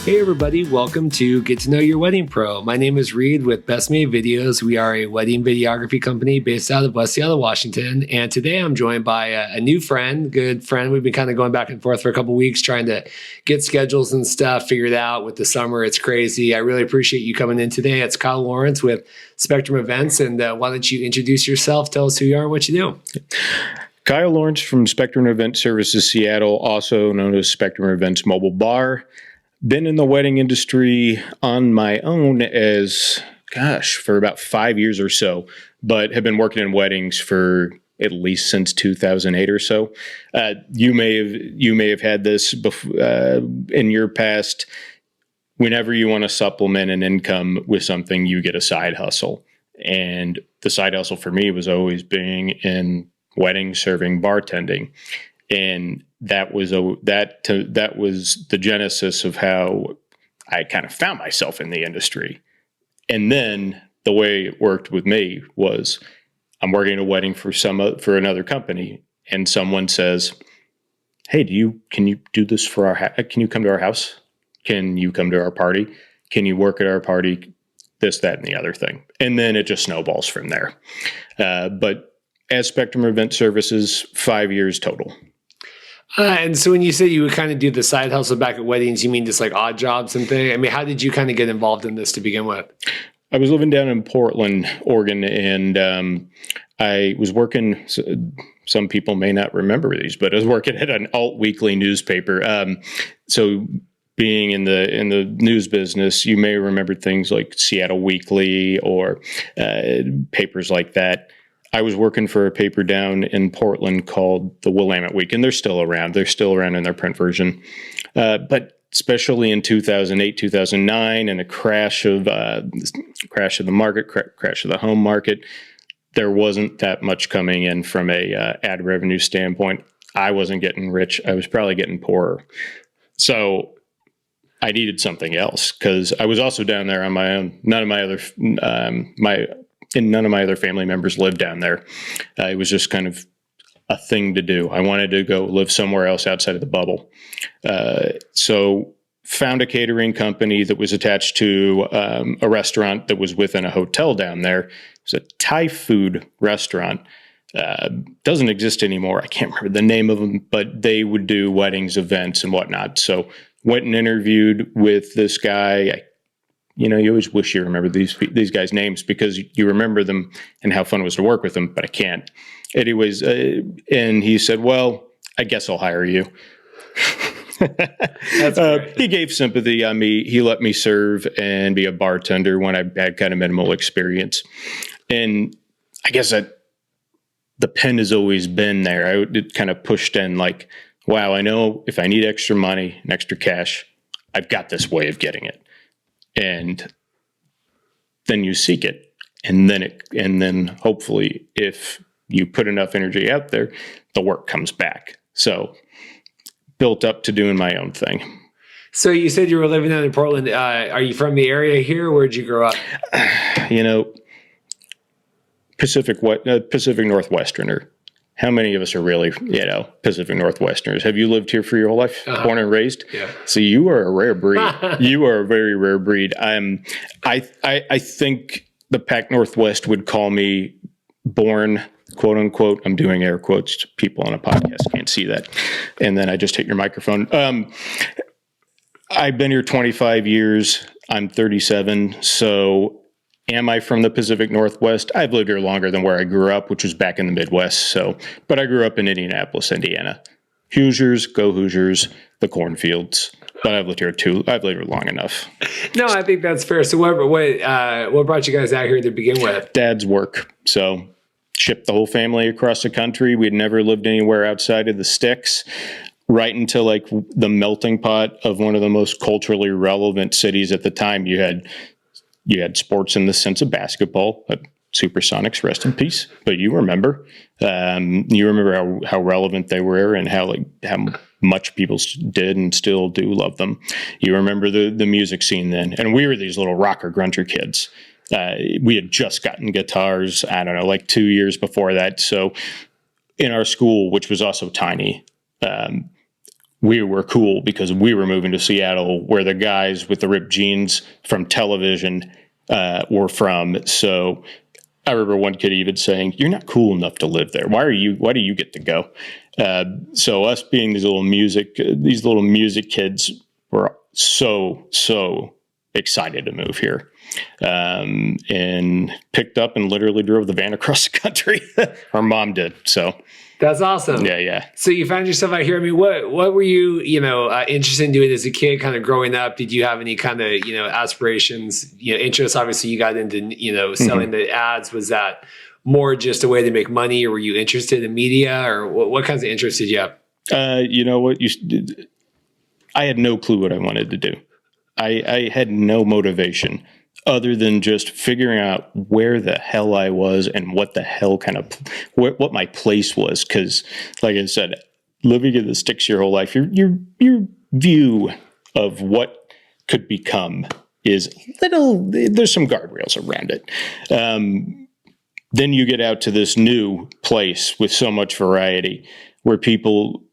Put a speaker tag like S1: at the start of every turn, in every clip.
S1: Hey everybody, welcome to Get to Know Your Wedding Pro. My name is Reed with Best Made Videos. We are a wedding videography company based out of West Seattle, Washington. And today I'm joined by a new friend, good friend. We've been kind of going back and forth for a couple weeks trying to get schedules and stuff figured out with the summer. It's crazy. I really appreciate you coming in today. It's Kyle Lawrence with Spectrum Events. And why don't you introduce yourself, tell us who you are and what you do.
S2: Kyle Lawrence from Spectrum Event Services Seattle, also known as Spectrum Events Mobile Bar. Been in the wedding industry on my own for about 5 years or so, but have been working in weddings for at least since 2008 or so. You may have had this in your past. Whenever you want to supplement an income with something, you get a side hustle. And the side hustle for me was always being in wedding serving, bartending. And that was the genesis of how I kind of found myself in the industry. And then the way it worked with me was I'm working a wedding for another company, and someone says, "Hey, can you do this for can you come to our house? Can you come to our party? Can you work at our party?" This, that, and the other thing. And then it just snowballs from there. But as Spectrum Event Services, 5 years total.
S1: And so when you say you would kind of do the side hustle back at weddings, you mean just like odd jobs and things? I mean, how did you kind of get involved in this to begin with?
S2: I was living down in Portland, Oregon, and I was working. Some people may not remember these, but I was working at an alt weekly newspaper. So being in the news business, you may remember things like Seattle Weekly or papers like that. I was working for a paper down in Portland called the Willamette Week, and they're still around. They're still around in their print version. But especially in 2008, 2009, and a crash of the market, crash of the home market, there wasn't that much coming in from a ad revenue standpoint. I wasn't getting rich. I was probably getting poorer. So I needed something else because I was also down there on my own. None of my other family members lived down there. It was just kind of a thing to do. I wanted to go live somewhere else outside of the bubble. So found a catering company that was attached to a restaurant that was within a hotel down there. It was a Thai food restaurant. Doesn't exist anymore. I can't remember the name of them, but they would do weddings, events, and whatnot. So went and interviewed with this guy. You always wish you remember these guys' names because you remember them and how fun it was to work with them, but I can't. Anyways, and he said, "Well, I guess I'll hire you."
S1: That's great.
S2: He gave sympathy on me. He let me serve and be a bartender when I had kind of minimal experience. And I guess that the pen has always been there. It kind of pushed in like, wow, I know if I need extra money and extra cash, I've got this way of getting it. And then you seek it, and then hopefully, if you put enough energy out there, the work comes back. So, built up to doing my own thing.
S1: So you said you were living down in Portland. Are you from the area here? Where'd you grow up?
S2: Pacific Northwesterner. How many of us are really, Pacific Northwesterners? Have you lived here for your whole life, born and raised?
S1: Yeah.
S2: So you are a rare breed. You are a very rare breed. I think the Pac Northwest would call me born, quote unquote. I'm doing air quotes. People on a podcast can't see that. And then I just hit your microphone. I've been here 25 years. I'm 37. So am I from the Pacific Northwest? I've lived here longer than where I grew up, which was back in the Midwest. But I grew up in Indianapolis, Indiana. Hoosiers, go Hoosiers, the cornfields. But I've lived here too. I've lived here long enough.
S1: No, I think that's fair. So what brought you guys out here to begin with?
S2: Dad's work. So shipped the whole family across the country. We'd never lived anywhere outside of the sticks. Right into like the melting pot of one of the most culturally relevant cities at the time. You had sports in the sense of basketball, but Supersonics, rest in peace. But you remember how relevant they were and how much people did and still do love them. You remember the music scene then, and we were these little rocker grunter kids. We had just gotten guitars, I don't know, like 2 years before that. So in our school, which was also tiny, we were cool because we were moving to Seattle, where the guys with the ripped jeans from television were from. So I remember one kid even saying, "You're not cool enough to live there. Why do you get to go?" So us being these little music kids were so excited to move here, and picked up and literally drove the van across the country. Our mom did. So
S1: That's awesome.
S2: yeah.
S1: So you found yourself out here. I mean, what were you, interested in doing as a kid, kind of growing up? Did you have any kind of, aspirations, interests? Obviously, you got into, selling the ads. Was that more just a way to make money, or were you interested in media, or what kinds of interests did you have?
S2: You know what? I had no clue what I wanted to do. I had no motivation other than just figuring out where the hell I was and what the hell what my place was. Because, like I said, living in the sticks your whole life, your view of what could become is there's some guardrails around it. Then you get out to this new place with so much variety, where people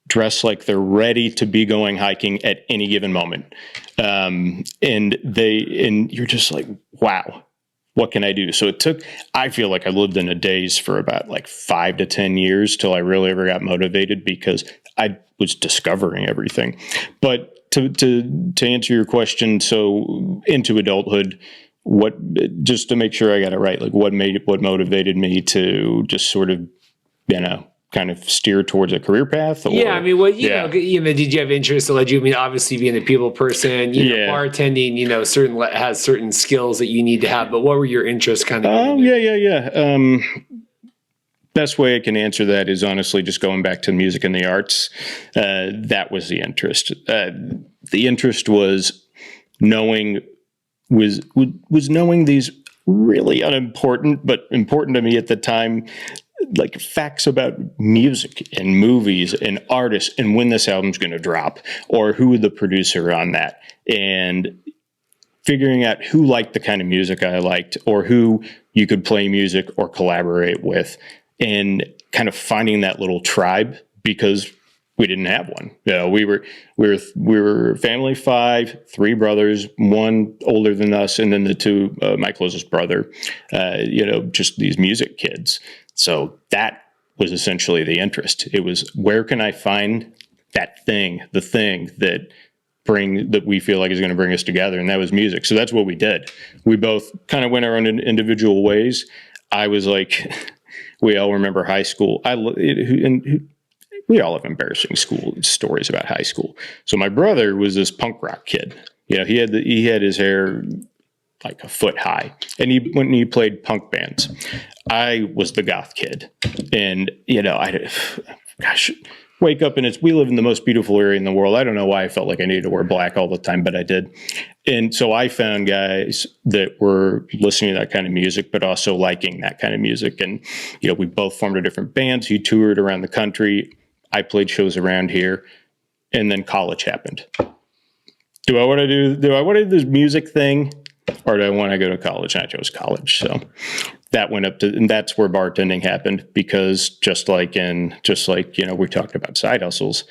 S2: dress like they're ready to be going hiking at any given moment. And you're just like, wow, what can I do? So I feel like I lived in a daze for about like 5 to 10 years till I really ever got motivated, because I was discovering everything. But to answer your question, so into adulthood, just to make sure I got it right, like what motivated me to just sort of, kind of steer towards a career path? Or,
S1: yeah, I mean, did you have interests that led you? I mean, obviously being a people person, bartending, has certain skills that you need to have. But what were your interests kind of?
S2: Oh, yeah. Best way I can answer that is honestly just going back to music and the arts. That was the interest. The interest was knowing these really unimportant, but important to me at the time, like facts about music and movies and artists and when this album's going to drop, or who the producer on that, and figuring out who liked the kind of music I liked, or who you could play music or collaborate with, and kind of finding that little tribe, because we didn't have one. We were family 5, 3 brothers, 1 older than us, and then the 2, my closest brother, just these music kids. So that was essentially the interest. It was, where can I find that thing, the thing that we feel like is going to bring us together, and that was music. So that's what we did. We both kind of went our own individual ways. I was like, we all remember high school. We all have embarrassing school stories about high school. So my brother was this punk rock kid. He had his hair like a foot high, and when he played punk bands. I was the goth kid, and wake up and we live in the most beautiful area in the world. I don't know why I felt like I needed to wear black all the time, but I did. And so I found guys that were listening to that kind of music, but also liking that kind of music. And we both formed a different bands. He toured around the country. I played shows around here, and then college happened. Do I want to do this music thing, or do I want to go to college? And I chose college. So that went up to, and that's where bartending happened, because just like we talked about side hustles,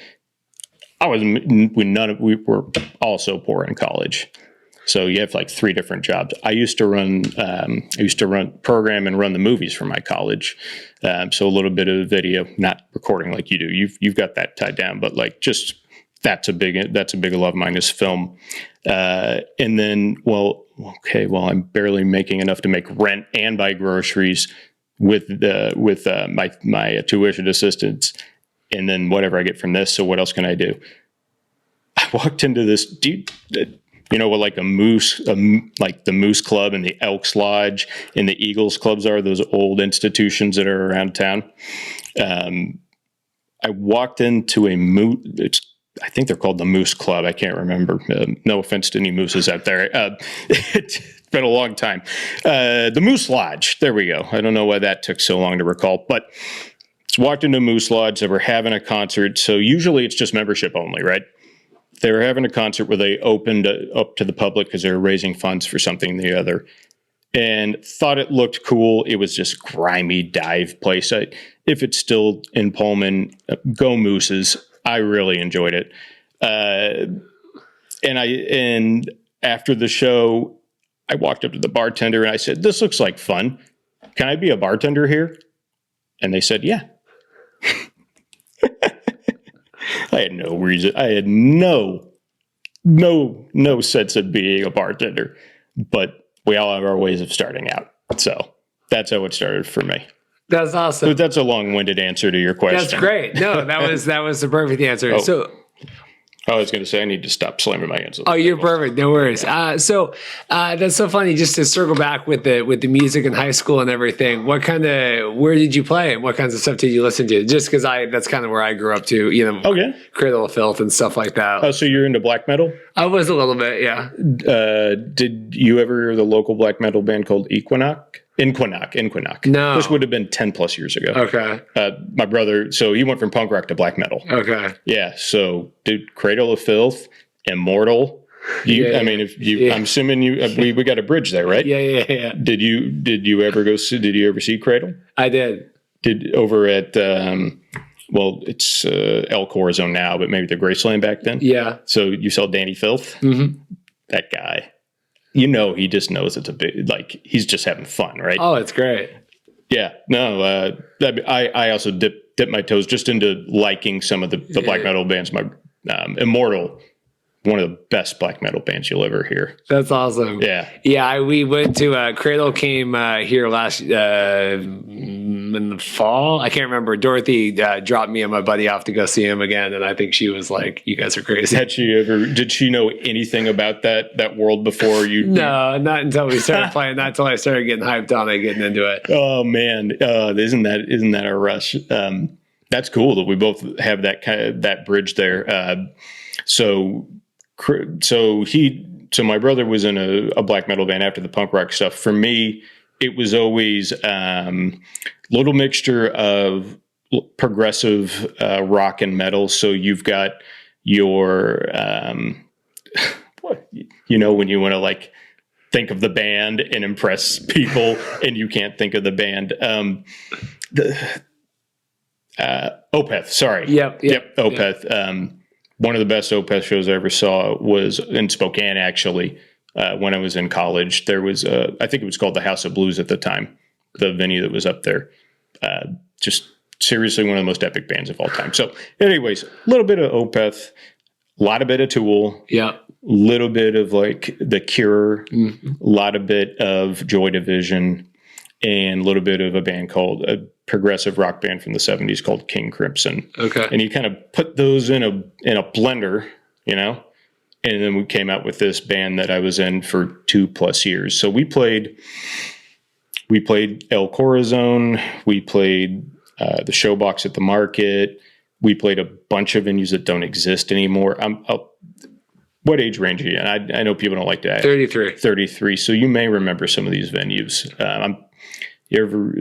S2: we were all so poor in college. So you have like 3 different jobs. I used to program and run the movies for my college. So a little bit of video, not recording like you do. You've got that tied down, but like just that's a big love of mine is film. And then, I'm barely making enough to make rent and buy groceries with my tuition assistance, and then whatever I get from this. So what else can I do? I walked into this, what like like the Moose Club and the Elks Lodge and the Eagles Clubs are, those old institutions that are around town. I walked into I think they're called the Moose Club. I can't remember. No offense to any mooses out there. It's been a long time. The Moose Lodge. There we go. I don't know why that took so long to recall, but walked into Moose Lodge. They were having a concert. So usually it's just membership only, right? They were having a concert where they opened up to the public because they were raising funds for something or the other, and thought it looked cool. It was just grimy dive place. If it's still in Pullman, go Mooses. I really enjoyed it. And after the show, I walked up to the bartender and I said, "This looks like fun. Can I be a bartender here?" And they said, "Yeah." I had no reason. I had no sense of being a bartender, but we all have our ways of starting out. So that's how it started for me.
S1: That's awesome.
S2: But that's a long-winded answer to your question.
S1: That's great. No, that was the perfect answer. So
S2: I was going to say I need to stop slamming my hands.
S1: Oh, you're perfect. No worries. So that's so funny. Just to circle back with the music in high school and everything. Where did you play and what kinds of stuff did you listen to? Just because that's kind of where I grew up too. Okay. Cradle of Filth and stuff like that.
S2: Oh, so you're into black metal?
S1: I was a little bit, yeah.
S2: Did you ever hear the local black metal band called Inquinac?
S1: No.
S2: This would have been 10 plus years ago.
S1: Okay.
S2: My brother, so he went from punk rock to black metal.
S1: Okay.
S2: Yeah. So, dude, Cradle of Filth, Immortal. I'm assuming we got a bridge there, right?
S1: Yeah.
S2: Did you ever see Cradle?
S1: I did.
S2: Over at, it's El Corazon now, but maybe the Graceland back then?
S1: Yeah.
S2: So you saw Danny Filth?
S1: Mm-hmm.
S2: That guy. He just knows it's a bit he's just having fun, right?
S1: Oh, it's great.
S2: Yeah, no, I also dip my toes just into liking some of the black metal bands. My Immortal, one of the best black metal bands you'll ever hear.
S1: That's awesome.
S2: Yeah.
S1: We went to Cradle came here last in the fall. I can't remember. Dorothy dropped me and my buddy off to go see him again, and I think she was like, "You guys are crazy."
S2: Did she know anything about that world before you?
S1: No, not until we started playing. Not until I started getting hyped on it, getting into it.
S2: Oh man, isn't that a rush? That's cool that we both have that bridge there. So my brother was in a black metal band after the punk rock stuff. For me, it was always little mixture of progressive rock and metal. So you've got your when you want to think of the band and impress people and you can't think of the band. Opeth, sorry. Yep, Opeth. Yep. One of the best Opeth shows I ever saw was in Spokane, actually, when I was in college. There was, I think it was called the House of Blues at the time, the venue that was up there. Just seriously one of the most epic bands of all time. So anyways, a little bit of Opeth, a lot of bit of Tool.
S1: Yeah.
S2: Little bit of The Cure, a lot of bit of Joy Division, and a little bit of a band called a progressive rock band from the 70s called King Crimson. Okay. And you kind of put those in a blender, and then we came out with this band that I was in for 2+ years. So we played El Corazon, we played the Showbox at the Market, we played a bunch of venues that don't exist anymore. What age range are you in? I know people don't like to ask.
S1: 33.
S2: 33. So you may remember some of these venues. You ever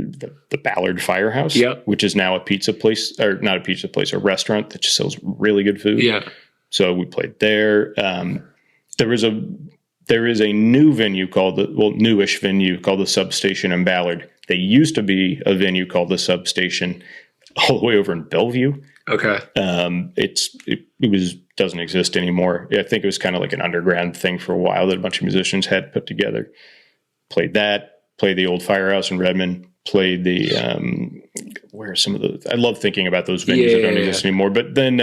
S2: the Ballard Firehouse?
S1: Yep.
S2: Which is now a pizza place, or not a pizza place, a restaurant that just sells really good food.
S1: Yeah.
S2: So we played there. There is a new venue newish venue called the Substation in Ballard. They used to be a venue called the Substation all the way over in Bellevue.
S1: Okay.
S2: It doesn't exist anymore. I think it was kind of like an underground thing for a while that a bunch of musicians had put together. Played the old Firehouse in Redmond, played the, I love thinking about those venues that don't exist anymore. But then,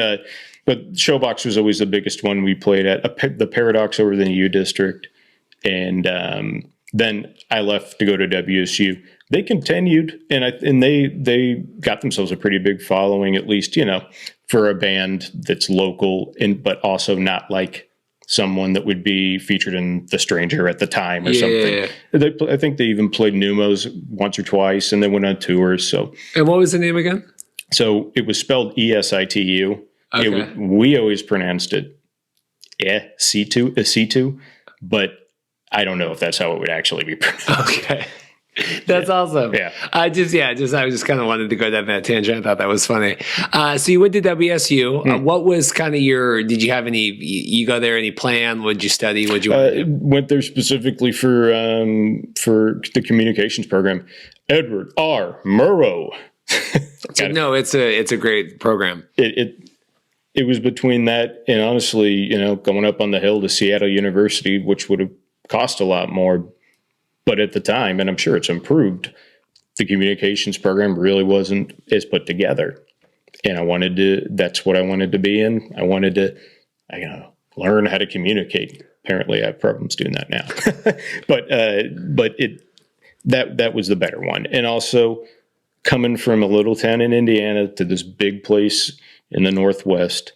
S2: but Showbox was always the biggest one we played at, the Paradox over the U District. And then I left to go to WSU. They continued, and they got themselves a pretty big following, at least, for a band that's local, but also not like someone that would be featured in The Stranger at the time or something. Yeah. I think they even played Numos once or twice, and they went on tours. So,
S1: and what was the name again?
S2: So it was spelled ESITU.
S1: Okay.
S2: We always pronounced it C2, but I don't know if that's how it would actually be pronounced.
S1: Okay. That's awesome.
S2: Yeah.
S1: I was just kind of wanted to go down that tangent. I thought that was funny. So you went to WSU. What was kind of did you have you go there, any plan? What'd you study? What'd you want to do?
S2: Went there specifically for the communications program. Edward R. Murrow.
S1: No, it's a great program.
S2: it was between that and honestly, going up on the hill to Seattle University, which would have cost a lot more. But at the time, and I'm sure it's improved, the communications program really wasn't as put together. And that's what I wanted to be in. I wanted to, learn how to communicate. Apparently I have problems doing that now. That was the better one. And also coming from a little town in Indiana to this big place in the Northwest,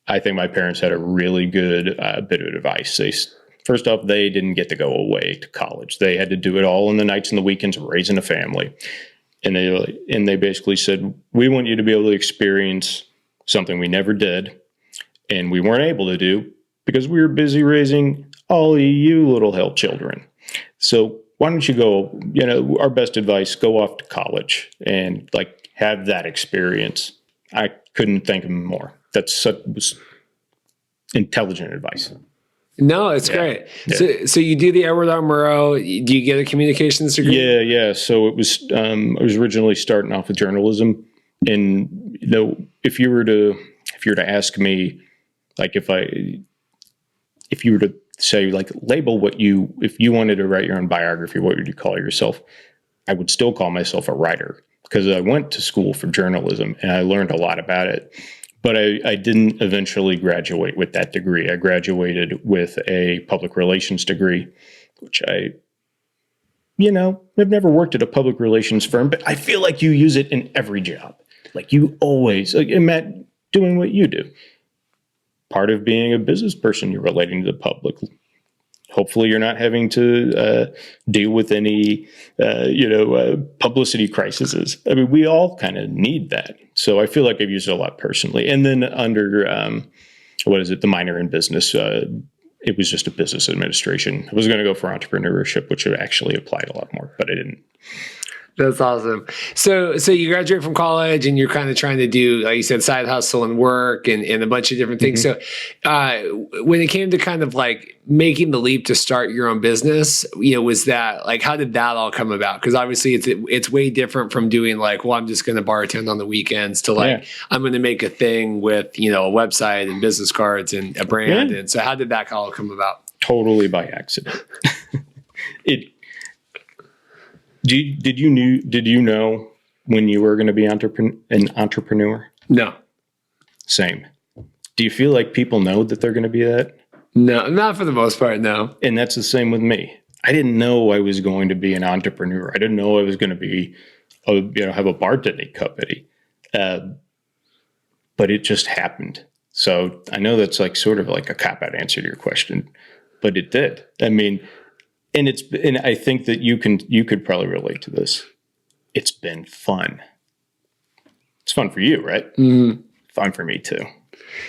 S2: I think my parents had a really good bit of advice. First off, they didn't get to go away to college. They had to do it all on the nights and the weekends, raising a family. And they basically said, we want you to be able to experience something we never did and we weren't able to do because we were busy raising all of you little hell children. So why don't you go, our best advice, go off to college and have that experience. I couldn't thank them more. Was intelligent advice.
S1: No, it's great. Yeah. So you do the Edward R. Murrow. Do you get a communications degree?
S2: Yeah. So it was. I was originally starting off with journalism, and if you were to ask me, if you were to say label if you wanted to write your own biography, what would you call yourself? I would still call myself a writer because I went to school for journalism and I learned a lot about it. But I didn't eventually graduate with that degree. I graduated with a public relations degree, which I've never worked at a public relations firm, but I feel like you use it in every job. You always, Matt, doing what you do. Part of being a business person, you're relating to the public. Hopefully you're not having to deal with any, publicity crises. I mean, we all kind of need that. So I feel like I've used it a lot personally. And then under, the minor in business, it was just a business administration. I was going to go for entrepreneurship, which actually applied a lot more, but I didn't.
S1: That's awesome. So you graduate from college and you're kind of trying to do, like you said, side hustle and work and a bunch of different things. Mm-hmm. So when it came to kind of making the leap to start your own business, was that how did that all come about? Because obviously it's way different from doing I'm just going to bartend on the weekends to I'm going to make a thing with, a website and business cards and a brand. Yeah. And so how did that all come about?
S2: Totally by accident. Did you know when you were going to be an entrepreneur?
S1: No.
S2: Same. Do you feel like people know that they're going to be that?
S1: No, not for the most part, no.
S2: And that's the same with me. I didn't know I was going to be an entrepreneur. I didn't know I was going to be, have a bartending company. But it just happened. So I know that's sort of a cop-out answer to your question, but it did. I mean, and I think that you could probably relate to this. It's been fun. It's fun for you, right?
S1: Mm-hmm.
S2: Fun for me too.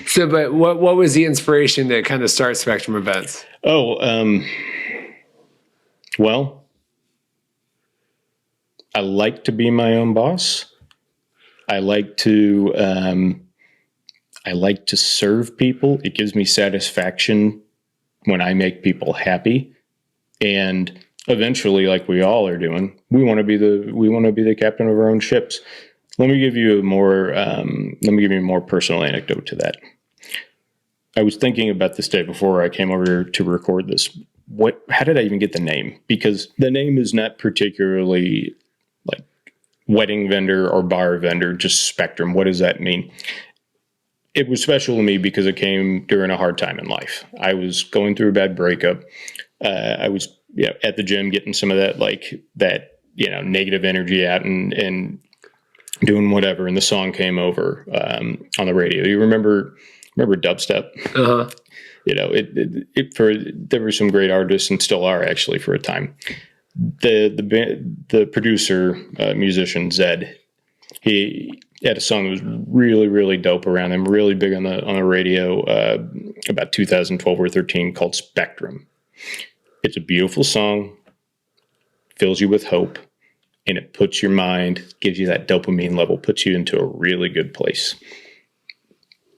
S1: So, but what was the inspiration to kind of start Spectrum Events?
S2: Well, I like to be my own boss. I like to serve people. It gives me satisfaction when I make people happy. And eventually, like we all are doing, we want to be the captain of our own ships. Let me give you a more personal anecdote to that. I was thinking about this day before I came over to record this. How did I even get the name? Because the name is not particularly like wedding vendor or bar vendor, just Spectrum. What does that mean? It was special to me because it came during a hard time in life. I was going through a bad breakup. I was at the gym getting some of that negative energy out and doing whatever. And the song came over on the radio. You remember dubstep?
S1: Uh-huh.
S2: There were some great artists and still are actually for a time. The producer, musician Zed, he had a song that was really, really dope around him, really big on the radio about 2012 or 13 called Spectrum. It's a beautiful song, fills you with hope, and it puts your mind, gives you that dopamine level, puts you into a really good place.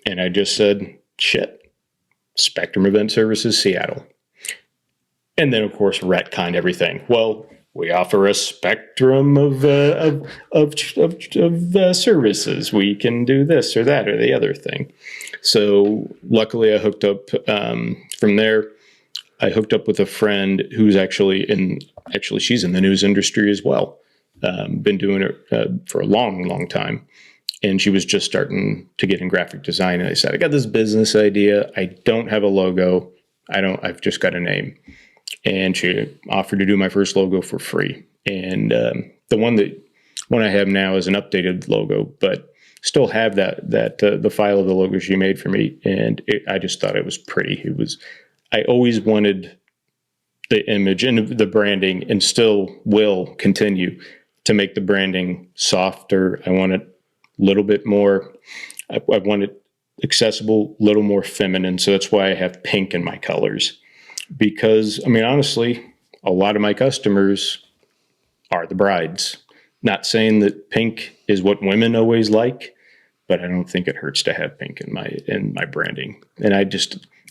S2: And I just said, shit, Spectrum Event Services, Seattle. And then, of course, retconned everything. Well, we offer a spectrum of services. We can do this or that or the other thing. So luckily I hooked up from there. I hooked up with a friend who's actually she's in the news industry as well. Been doing it for a long, long time. And she was just starting to get in graphic design. And I said, I got this business idea. I don't have a logo. I've just got a name. And she offered to do my first logo for free. And the one I have now is an updated logo, but still have the file of the logo she made for me. And I just thought it was pretty. I always wanted the image and the branding, and still will continue to make the branding softer. I want it a little bit more. I want it accessible, a little more feminine. So that's why I have pink in my colors. Because, I mean, honestly, a lot of my customers are the brides. Not saying that pink is what women always like, but I don't think it hurts to have pink in my branding. And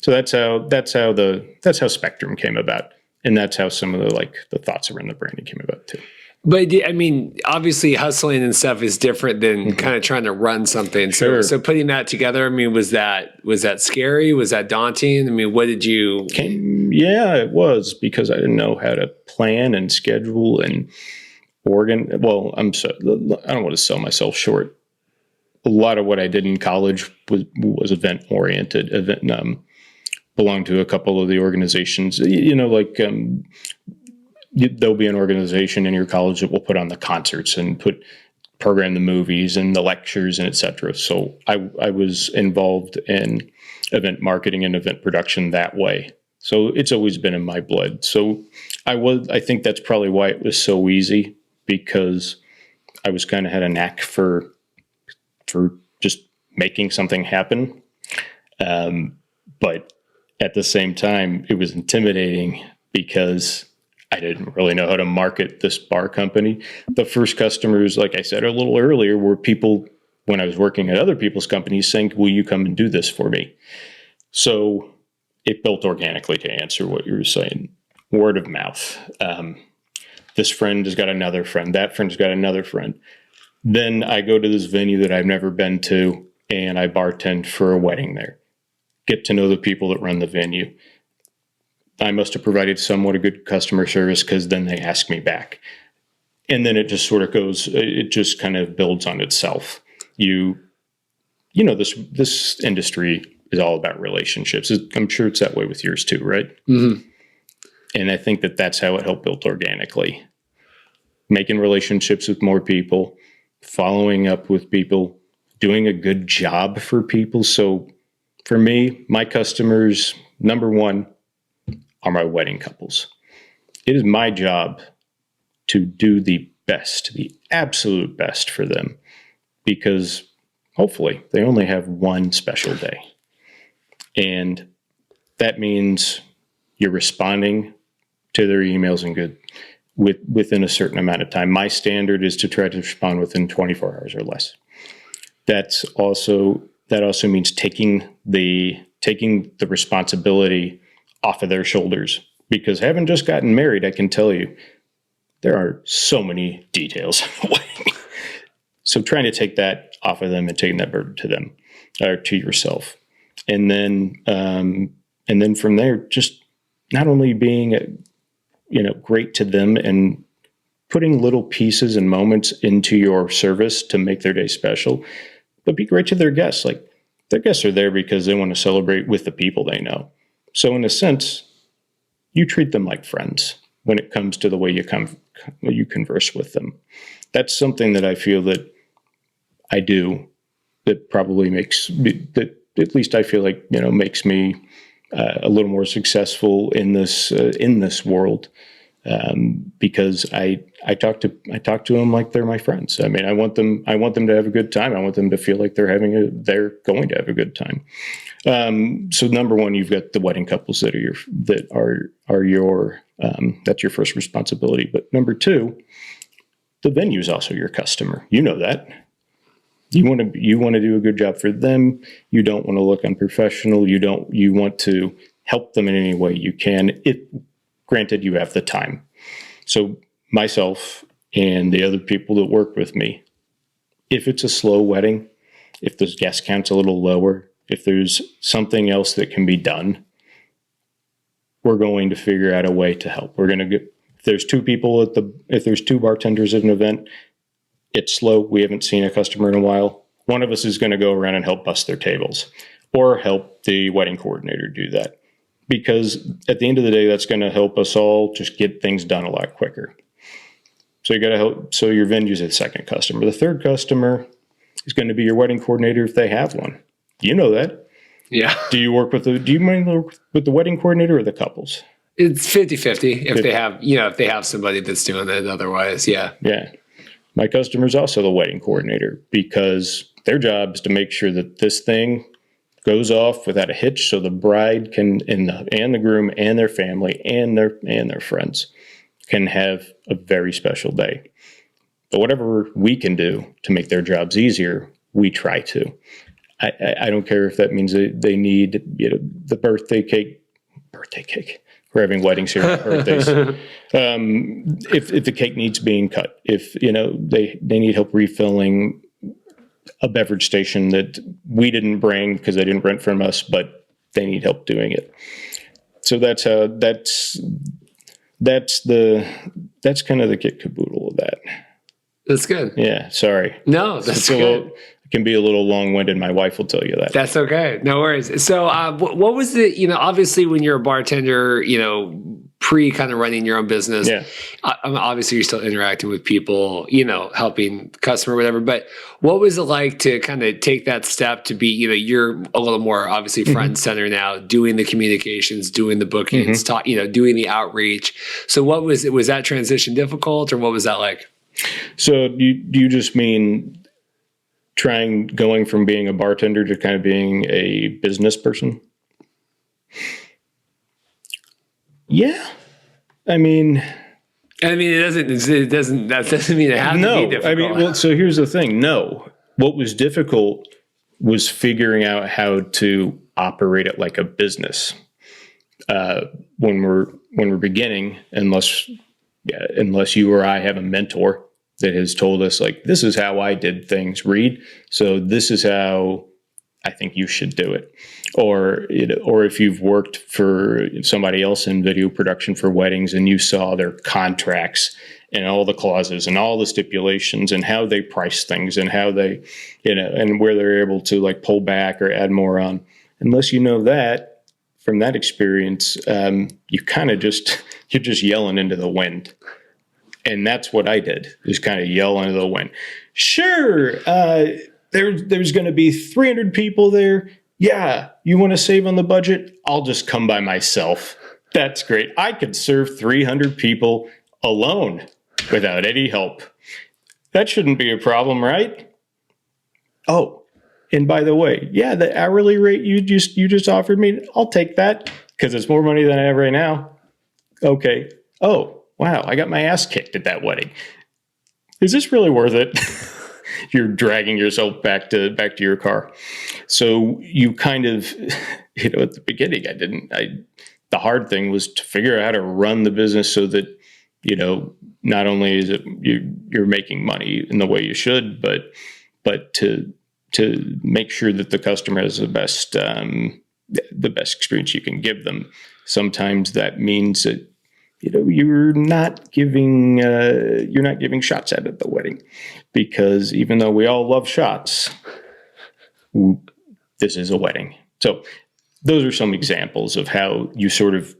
S2: so that's how Spectrum came about, and that's how some of the thoughts around the branding came about too.
S1: But I mean, obviously hustling and stuff is different than kind of trying to run something.
S2: Sure.
S1: So putting that together, I mean, was that scary? Was that daunting? I mean, what did you?
S2: Yeah, it was, because I didn't know how to plan and schedule and Well, I don't want to sell myself short. A lot of what I did in college was event oriented. Belonged to a couple of the organizations. There'll be an organization in your college that will put on the concerts and program the movies and the lectures and et cetera. So I was involved in event marketing and event production that way. So it's always been in my blood. So I think that's probably why it was so easy, because I was kind of had a knack for just making something happen. But at the same time, it was intimidating because I didn't really know how to market this bar company. The first customers, like I said a little earlier, were people when I was working at other people's companies saying, will you come and do this for me? So it built organically, to answer what you were saying. Word of mouth. This friend has got another friend. That friend's got another friend. Then I go to this venue that I've never been to, and I bartend for a wedding there. Get to know the people that run the venue. I must have provided somewhat of good customer service, because then they ask me back. And then it just sort of goes, it just kind of builds on itself. This industry is all about relationships. I'm sure it's that way with yours too, right?
S1: Mm-hmm.
S2: And I think that's how it helped build organically. Making relationships with more people, following up with people, doing a good job for people. So for me, my customers, number one, are my wedding couples. It is my job to do the best, the absolute best for them, because hopefully they only have one special day. And that means you're responding to their emails within a certain amount of time. My standard is to try to respond within 24 hours or less. That also means taking the responsibility off of their shoulders, because having just gotten married, I can tell you there are so many details. So trying to take that off of them and taking that burden to them, or to yourself. And then from there, just not only being, great to them and putting little pieces and moments into your service to make their day special, but be great to their guests. Like, their guests are there because they want to celebrate with the people they know. So in a sense, you treat them like friends when it comes to the way you converse with them. That's something that I feel that I do that probably that at least I feel like, makes me a little more successful in this world, because I talk to them like they're my friends. I mean, I want them to have a good time. I want them to feel like they're going to have a good time. So number one, you've got the wedding couples that are your that's your first responsibility. But number two, the venue is also your customer. You know that. You want to do a good job for them. You don't want to look unprofessional. You want to help them in any way you can. Granted, you have the time. So myself and the other people that work with me, if it's a slow wedding, if the guest count's a little lower, if there's something else that can be done, we're going to figure out a way to help. We're going to get, if there's two bartenders at an event, it's slow. We haven't seen a customer in a while. One of us is going to go around and help bust their tables or help the wedding coordinator do that. Because at the end of the day, that's going to help us all just get things done a lot quicker. So you got to help. So your venue's the second customer. The third customer is going to be your wedding coordinator if they have one. You know that.
S1: Yeah.
S2: Do you work with do you mind work with the wedding coordinator or the couples?
S1: It's 50-50 if they have, if they have somebody that's doing it. Otherwise, yeah.
S2: Yeah. My customer is also the wedding coordinator because their job is to make sure that this thing goes off without a hitch, so the bride can and the groom and their family and their friends can have a very special day. But whatever we can do to make their jobs easier, we try to. I don't care if that means they need the birthday cake. We're having weddings here, not birthdays. If the cake needs being cut, if they need help refilling a beverage station that we didn't bring because they didn't rent from us, but they need help doing it. So that's kind of the kit caboodle of that.
S1: That's good.
S2: Yeah, sorry.
S1: No, that's good.
S2: It can be a little long-winded. My wife will tell you that.
S1: That's okay. No worries. So what was obviously when you're a bartender, pre kind of running your own business,
S2: yeah.
S1: Obviously you're still interacting with people, helping customer, whatever. But what was it like to kind of take that step to be, you're a little more obviously front and center now, doing the communications, doing the bookings, doing the outreach. So what was it? Was that transition difficult or what was that like?
S2: So do you just mean going from being a bartender to kind of being a business person? Yeah. That doesn't mean it has to be difficult. So here's the thing. No, what was difficult was figuring out how to operate it like a business. When we're beginning, unless you or I have a mentor that has told us, like, this is how I did things, Reed. So this is how I think you should do it. Or if you've worked for somebody else in video production for weddings and you saw their contracts and all the clauses and all the stipulations and how they price things and how they, and where they're able to like pull back or add more on. Unless you know that from that experience, you kind of you're just yelling into the wind. And that's what I did, is kind of yell into the wind. Sure, there's going to be 300 people there. Yeah, you want to save on the budget? I'll just come by myself. That's great. I could serve 300 people alone without any help. That shouldn't be a problem, right? Oh, and by the way, yeah, the hourly rate you just offered me, I'll take that because it's more money than I have right now. Okay. Oh. Wow, I got my ass kicked at that wedding. Is this really worth it? You're dragging yourself back to your car. So you kind of, at the beginning, the hard thing was to figure out how to run the business so that, not only is it you're making money in the way you should, but to make sure that the customer has the best experience you can give them. Sometimes that means that you're not giving shots out at the wedding, because even though we all love shots, this is a wedding. So those are some examples of how you sort of,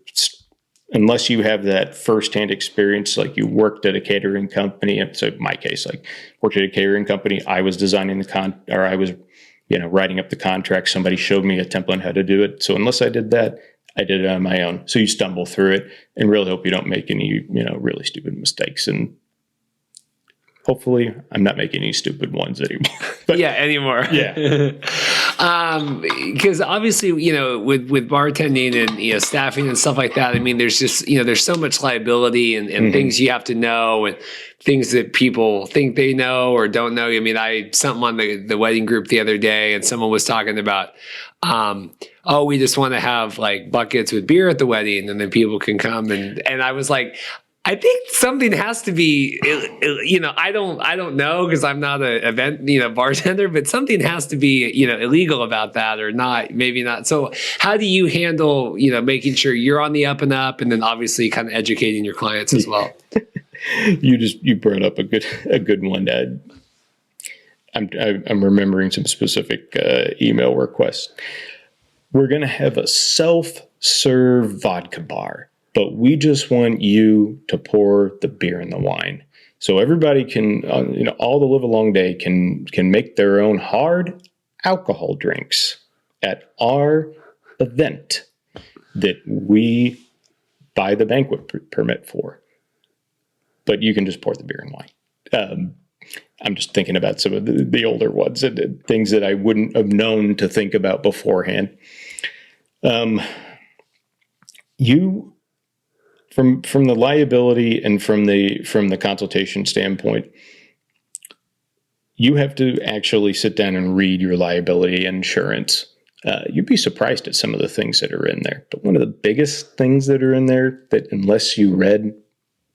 S2: unless you have that firsthand experience, like you worked at a catering company. So in my case, like worked at a catering company, I was designing I was, writing up the contract. Somebody showed me a template on how to do it. So unless I did that, I did it on my own. So you stumble through it and really hope you don't make any, really stupid mistakes. And hopefully I'm not making any stupid ones anymore.
S1: Anymore.
S2: Yeah.
S1: Because obviously, with bartending and, staffing and stuff like that, there's just, there's so much liability and things you have to know and things that people think they know or don't know. I something on the wedding group the other day and someone was talking about, we just want to have like buckets with beer at the wedding and then people can come. And I was like, I think something has to be, I don't know because I'm not an event, bartender, but something has to be, illegal about that or not, maybe not. So how do you handle, making sure you're on the up and up and then obviously kind of educating your clients as well?
S2: You brought up a good one, Dad. I'm remembering some specific email requests. We're going to have a self-serve vodka bar, but we just want you to pour the beer and the wine. So everybody can, all the live along day can make their own hard alcohol drinks at our event that we buy the banquet permit for. But you can just pour the beer and wine. I'm just thinking about some of the older ones and things that I wouldn't have known to think about beforehand. You, from the liability and from the consultation standpoint, you have to actually sit down and read your liability insurance. You'd be surprised at some of the things that are in there. But one of the biggest things that are in there that unless you read,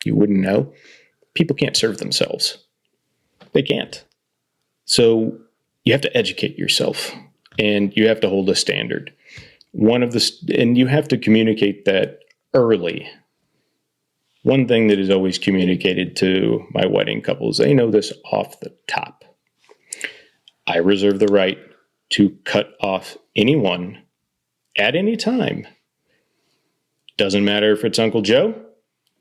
S2: you wouldn't know, people can't serve themselves. They can't. So you have to educate yourself and you have to hold a standard. And you have to communicate that early. One thing that is always communicated to my wedding couples, they know this off the top. I reserve the right to cut off anyone at any time. Doesn't matter if it's Uncle Joe,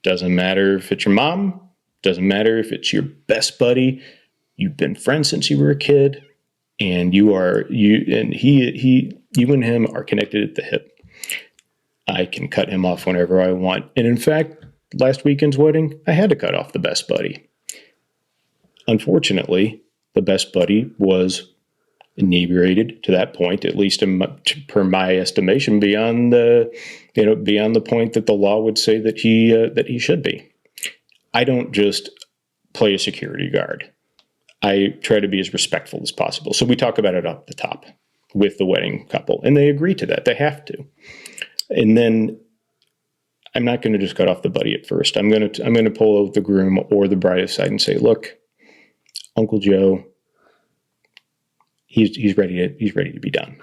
S2: doesn't matter if it's your mom, doesn't matter if it's your best buddy. You've been friends since you were a kid, and you and him are connected at the hip. I can cut him off whenever I want. And in fact, last weekend's wedding, I had to cut off the best buddy. Unfortunately, the best buddy was inebriated to that point, at least per my estimation, beyond the point that the law would say that he should be. I don't just play a security guard. I try to be as respectful as possible. So we talk about it up the top with the wedding couple, and they agree to that. They have to. And then I'm not going to just cut off the buddy at first. I'm going to pull out the groom or the bride aside and say, "Look, Uncle Joe, he's ready to be done."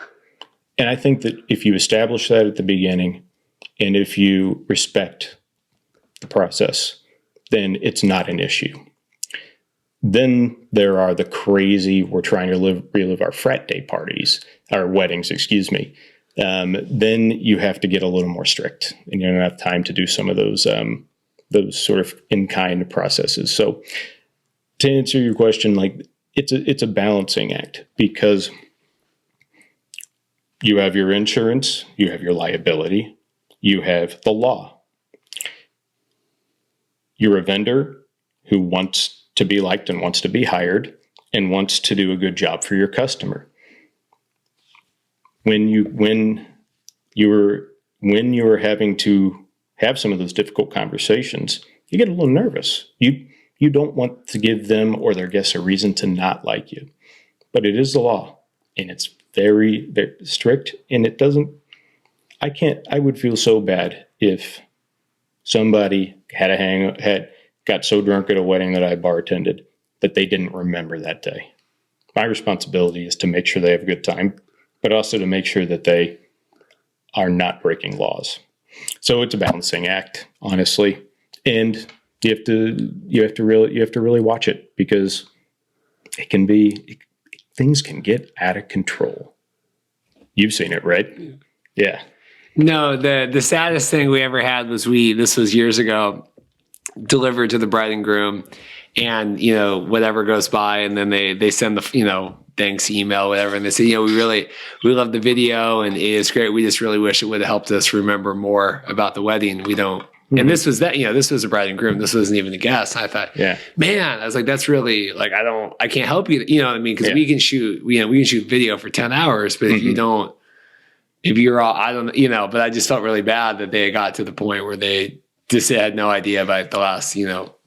S2: And I think that if you establish that at the beginning, and if you respect the process, then it's not an issue. Then there are the crazy, we're trying to relive our frat day parties, our weddings, excuse me. Then you have to get a little more strict, and you don't have time to do some of those sort of in-kind processes. So to answer your question, like it's a balancing act, because you have your insurance, you have your liability, you have the law. You're a vendor who wants to be liked and wants to be hired and wants to do a good job for your customer. When you're having to have some of those difficult conversations, you get a little nervous. You don't want to give them or their guests a reason to not like you. But it is the law, and it's very, very strict, and it doesn't, I would feel so bad if somebody got so drunk at a wedding that I bartended that they didn't remember that day. My responsibility is to make sure they have a good time, but also to make sure that they are not breaking laws. So it's a balancing act, honestly, and you have to really watch it, because things can get out of control. You've seen it, right? Yeah.
S1: No, the saddest thing we ever had was this was years ago, delivered to the bride and groom, and whatever goes by, and then they send the thanks email, whatever, and they say, we love the video and it is great. We just really wish it would have helped us remember more about the wedding. We don't. Mm-hmm. And this was this was a bride and groom. This wasn't even a guest. I thought, man, I was like, that's really like, I can't help you. You know what I mean? Because we can shoot video for 10 hours, but if you don't, if you're all, I don't, but I just felt really bad that they got to the point where they just had no idea about the last,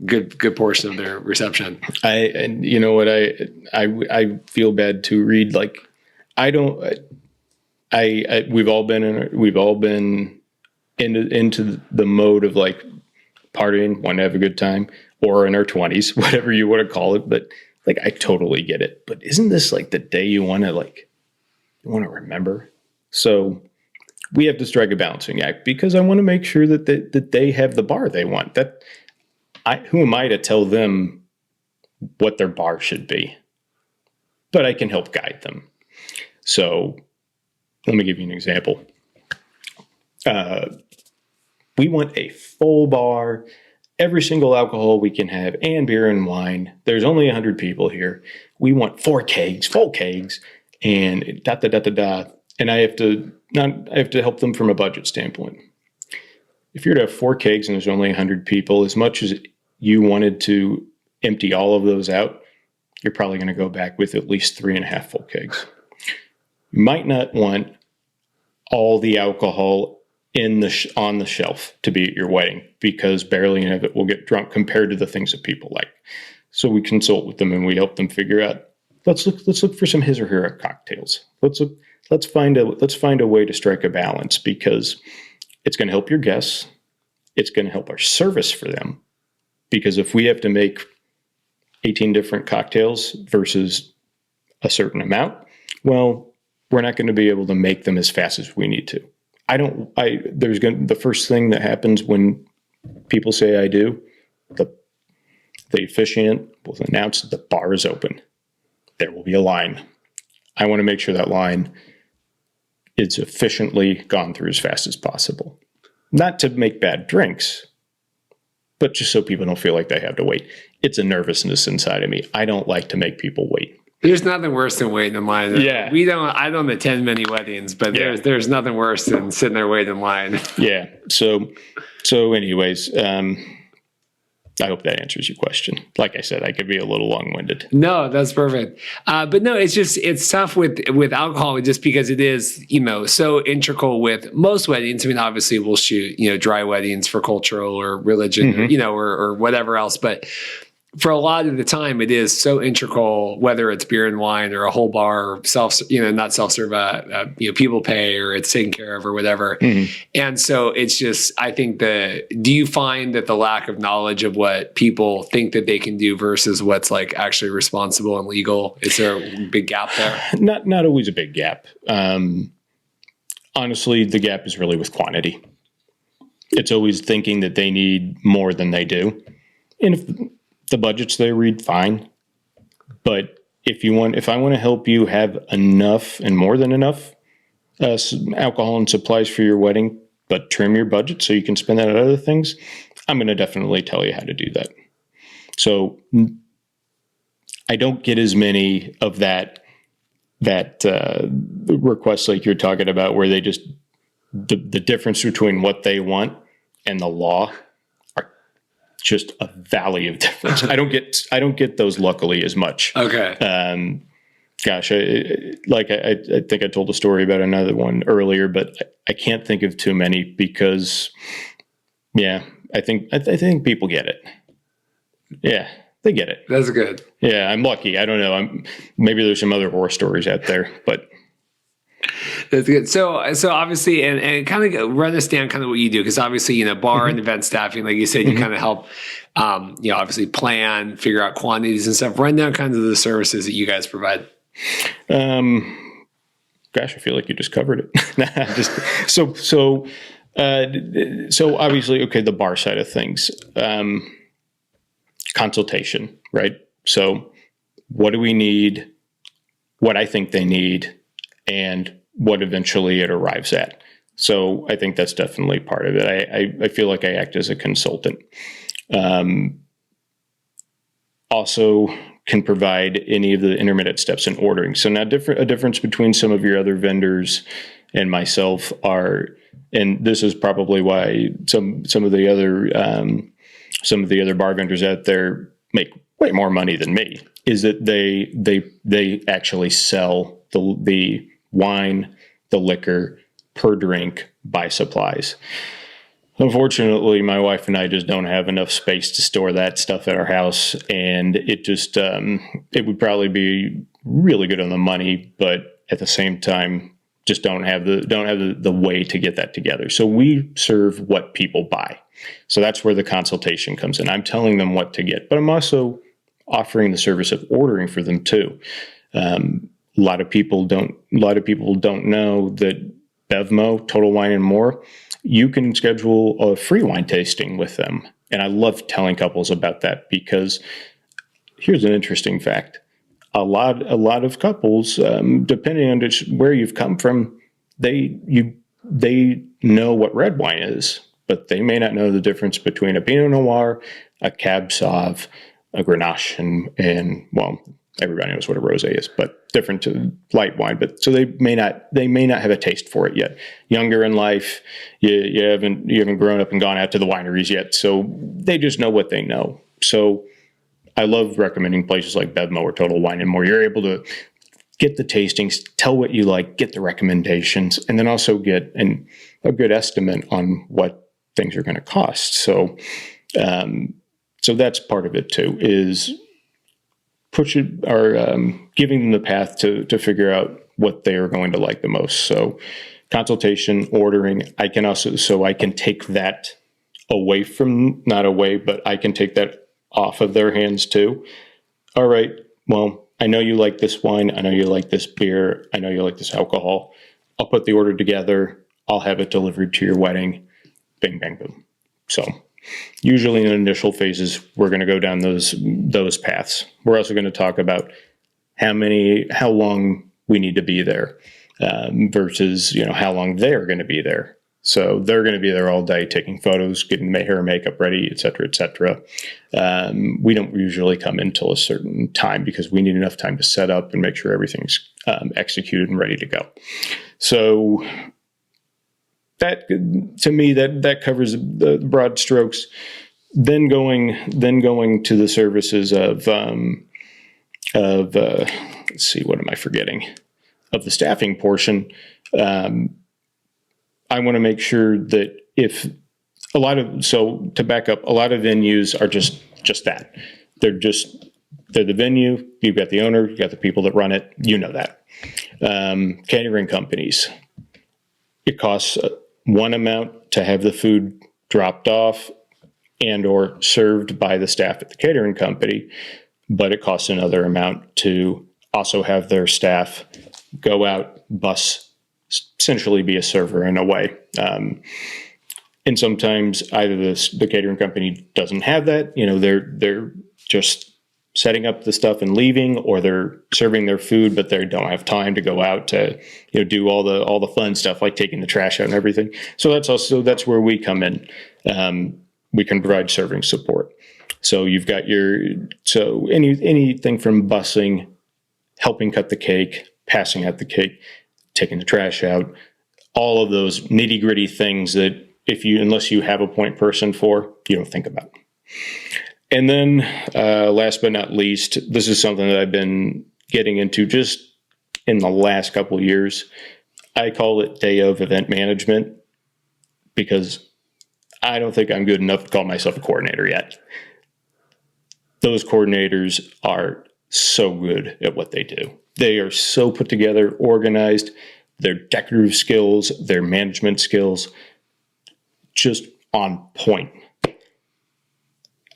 S1: good portion of their reception.
S2: And you know what, I feel bad to Reed. Like, we've all been into the mode of like partying, wanting to have a good time, or in our 20s, whatever you want to call it. But like, I totally get it. But isn't this like the day you want to remember? So we have to strike a balancing act, because I want to make sure that they have the bar they want. Who am I to tell them what their bar should be? But I can help guide them. So let me give you an example. We want a full bar, every single alcohol we can have, and beer and wine. There's only 100 people here. We want 4 kegs, full kegs, and da da da da da. And I have to help them from a budget standpoint. If you're to have 4 kegs and there's only 100 people, as much as you wanted to empty all of those out, you're probably going to go back with at least 3.5 full kegs. You might not want all the alcohol on the shelf to be at your wedding, because barely any of it will get drunk compared to the things that people like. So we consult with them and we help them figure out, let's look for some his or her cocktails. Let's find a way to strike a balance, because it's going to help your guests. It's going to help our service for them, because if we have to make 18 different cocktails versus a certain amount, well, we're not going to be able to make them as fast as we need to. The first thing that happens when people say I do, the officiant will announce that the bar is open. There will be a line. I want to make sure that line is efficiently gone through as fast as possible. Not to make bad drinks, but just so people don't feel like they have to wait. It's a nervousness inside of me. I don't like to make people wait.
S1: There's nothing worse than waiting in line.
S2: Yeah.
S1: I don't attend many weddings, but there's nothing worse than sitting there waiting in line.
S2: Yeah. So anyways, I hope that answers your question. Like I said, I could be a little long-winded.
S1: No, that's perfect. But no, it's tough with alcohol, just because it is, so integral with most weddings. I mean, obviously we'll shoot, dry weddings for cultural or religion, or whatever else. But for a lot of the time, it is so integral, whether it's beer and wine or a whole bar, not self-serve, people pay, or it's taken care of or whatever. Mm-hmm. And so it's just, I think do you find that the lack of knowledge of what people think that they can do versus what's like actually responsible and legal, is there a big gap there?
S2: Not always a big gap. Honestly, the gap is really with quantity. It's always thinking that they need more than they do. And if the budgets they read, fine. But if I want to help you have enough and more than enough alcohol and supplies for your wedding, but trim your budget so you can spend that on other things, I'm going to definitely tell you how to do that. So I don't get as many of that requests like you're talking about, where they just, the difference between what they want and the law are just a valley of difference. I don't get those luckily as much. Okay. Gosh, I think I told a story about another one earlier, but I can't think of too many because, I think people get it. Yeah, they get it.
S1: That's good.
S2: Yeah, I'm lucky. I don't know. Maybe there's some other horror stories out there, but
S1: that's good. So obviously, and kind of run us down kind of what you do, because obviously, bar and event staffing, like you said, you kind of help, obviously plan, figure out quantities and stuff. Run down kinds of the services that you guys provide.
S2: Gosh, I feel like you just covered it. So obviously, okay, the bar side of things, consultation, right? So what do we need? What I think they need, and what eventually it arrives at. So I think that's definitely part of it. I feel like I act as a consultant. Also can provide any of the intermittent steps in ordering. So now a difference between some of your other vendors and myself are, and this is probably why some of the other bar vendors out there make way more money than me, is that they actually sell the wine, the liquor per drink by supplies. Unfortunately, my wife and I just don't have enough space to store that stuff at our house, and it just it would probably be really good on the money, but at the same time, just don't have the way to get that together. So we serve what people buy. So that's where the consultation comes in. I'm telling them what to get, but I'm also offering the service of ordering for them too. A lot of people don't know that Bevmo, Total Wine and More, you can schedule a free wine tasting with them. And I love telling couples about that because here's an interesting fact. A lot of couples, depending on where you've come from, they know what red wine is, but they may not know the difference between a Pinot Noir, a Cab Sauv, a Grenache, and well, everybody knows what a rosé is, but different to light wine. But so they may not have a taste for it yet. Younger in life, you haven't grown up and gone out to the wineries yet, so they just know what they know. So I love recommending places like Bevmo or Total Wine and More. You're able to get the tastings, tell what you like, get the recommendations, and then also get a good estimate on what things are going to cost. So, so that's part of it too, is giving them the path to figure out what they are going to like the most. So consultation, ordering, I can take that but I can take that off of their hands too. All right, well, I know you like this wine. I know you like this beer. I know you like this alcohol. I'll put the order together. I'll have it delivered to your wedding. Bing, bang, boom. So usually in initial phases, we're going to go down those paths. We're also going to talk about how long we need to be there versus, how long they're going to be there. So they're going to be there all day taking photos, getting my hair and makeup ready, et cetera, et cetera. We don't usually come in till a certain time because we need enough time to set up and make sure everything's executed and ready to go. So that, to me, that covers the broad strokes. Then going to the services of let's see, what am I forgetting? Of the staffing portion. I want to make sure that to back up, a lot of venues are just that. They're the venue. You've got the owner, you've got the people that run it. You know that. Catering companies. It costs one amount to have the food dropped off and or served by the staff at the catering company, but it costs another amount to also have their staff go out, bus, essentially be a server in a way. And sometimes either the catering company doesn't have that, they're just setting up the stuff and leaving, or they're serving their food, but they don't have time to go out to, do all the fun stuff like taking the trash out and everything. So that's where we come in. We can provide serving support. So you've got anything from busing, helping cut the cake, passing out the cake, taking the trash out, all of those nitty gritty things that unless you have a point person for, you don't think about. And then last but not least, this is something that I've been getting into just in the last couple of years. I call it day of event management because I don't think I'm good enough to call myself a coordinator yet. Those coordinators are so good at what they do. They are so put together, organized, their decorative skills, their management skills, just on point.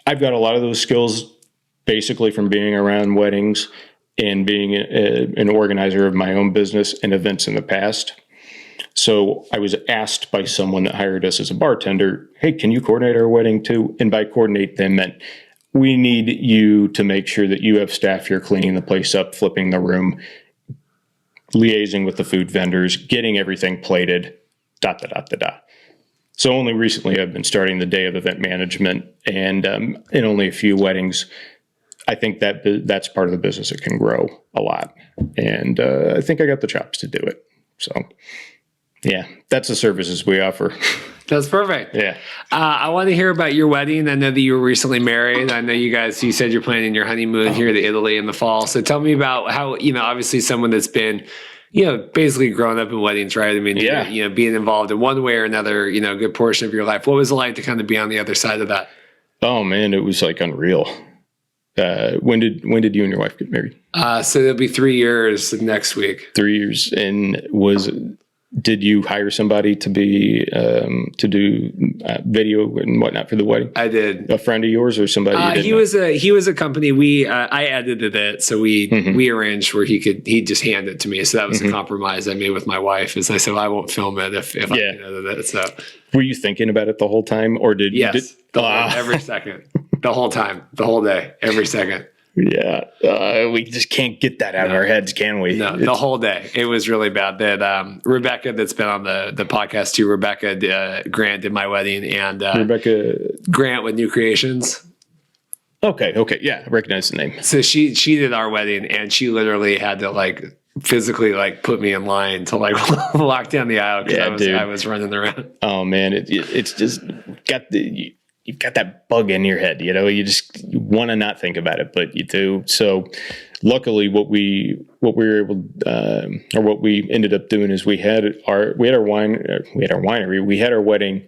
S2: I've got a lot of those skills basically from being around weddings and being an organizer of my own business and events in the past. So I was asked by someone that hired us as a bartender, hey, can you coordinate our wedding too? And by coordinate, they meant we need you to make sure that you have staff here cleaning the place up, flipping the room, liaising with the food vendors, getting everything plated, ... So only recently I've been starting the day of event management, and in only a few weddings, I think that's part of the business that can grow a lot. And I think I got the chops to do it. So yeah, that's the services we offer.
S1: That's perfect.
S2: Yeah.
S1: I want to hear about your wedding. I know that you were recently married. I know you said you're planning your honeymoon here to Italy in the fall. So tell me about how, obviously someone that's been, basically grown up in weddings, right? I mean,
S2: yeah.
S1: Being involved in one way or another, a good portion of your life. What was it like to kind of be on the other side of that?
S2: Oh man, it was like unreal. When did you and your wife get married?
S1: So it'll be 3 years next week.
S2: 3 years. And was Did you hire somebody to be to do video and whatnot for the wedding?
S1: I did.
S2: A friend of yours or somebody? You didn't
S1: he was a company. I edited it, so we arranged where he'd just hand it to me. So that was a compromise I made with my wife. Is I said, well, I won't film it if I can edit it. So
S2: were you thinking about it the whole time, or did you?
S1: Yes, every second, the whole time, the whole day, every second.
S2: Yeah, we just can't get that out of our heads, can we?
S1: No, the whole day. It was really bad. That Rebecca, that's been on the podcast too. Rebecca Grant did my wedding, and
S2: Rebecca
S1: Grant with New Creations.
S2: Okay, yeah, I recognize the name.
S1: So she did our wedding, and she literally had to physically put me in line to walk down the aisle because I was running around.
S2: Oh man, it's just you've got that bug in your head, you just want to not think about it, but you do. So luckily what we were able, or what we ended up doing is we had our winery. We had our wedding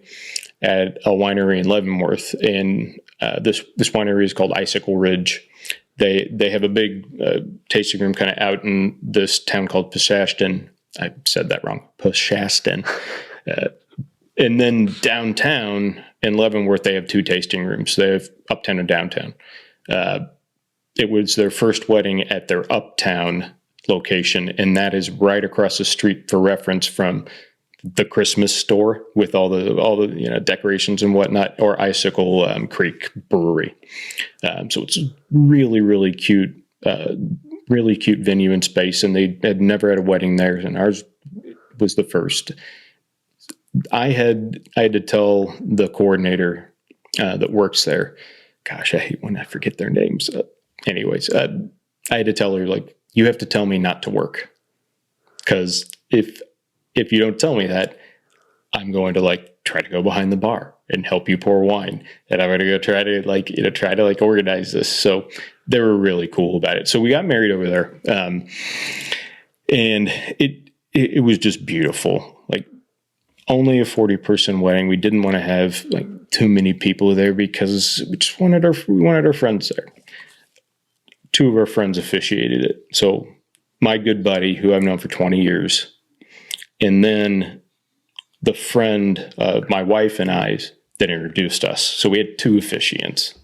S2: at a winery in Leavenworth, and this winery is called Icicle Ridge. They have a big tasting room kind of out in this town called Pashaston. I said that wrong. Pashaston. And then downtown in Leavenworth, they have two tasting rooms. They have uptown and downtown. It was their first wedding at their uptown location, and that is right across the street, for reference, from the Christmas store with all the decorations and whatnot, or Icicle Creek Brewery. So it's really, really cute venue and space, and they had never had a wedding there, and ours was the first. I had to tell the coordinator that works there. Gosh, I hate when I forget their names. I had to tell her, you have to tell me not to work, because if you don't tell me that, I'm going to try to go behind the bar and help you pour wine, and I'm going to go try to organize this. So they were really cool about it. So we got married over there, and it was just beautiful. Only a 40-person wedding. We didn't want to have too many people there because we just wanted our friends there. Two of our friends officiated it. So my good buddy, who I've known for 20 years, and then the friend of my wife and I's that introduced us. So we had two officiants,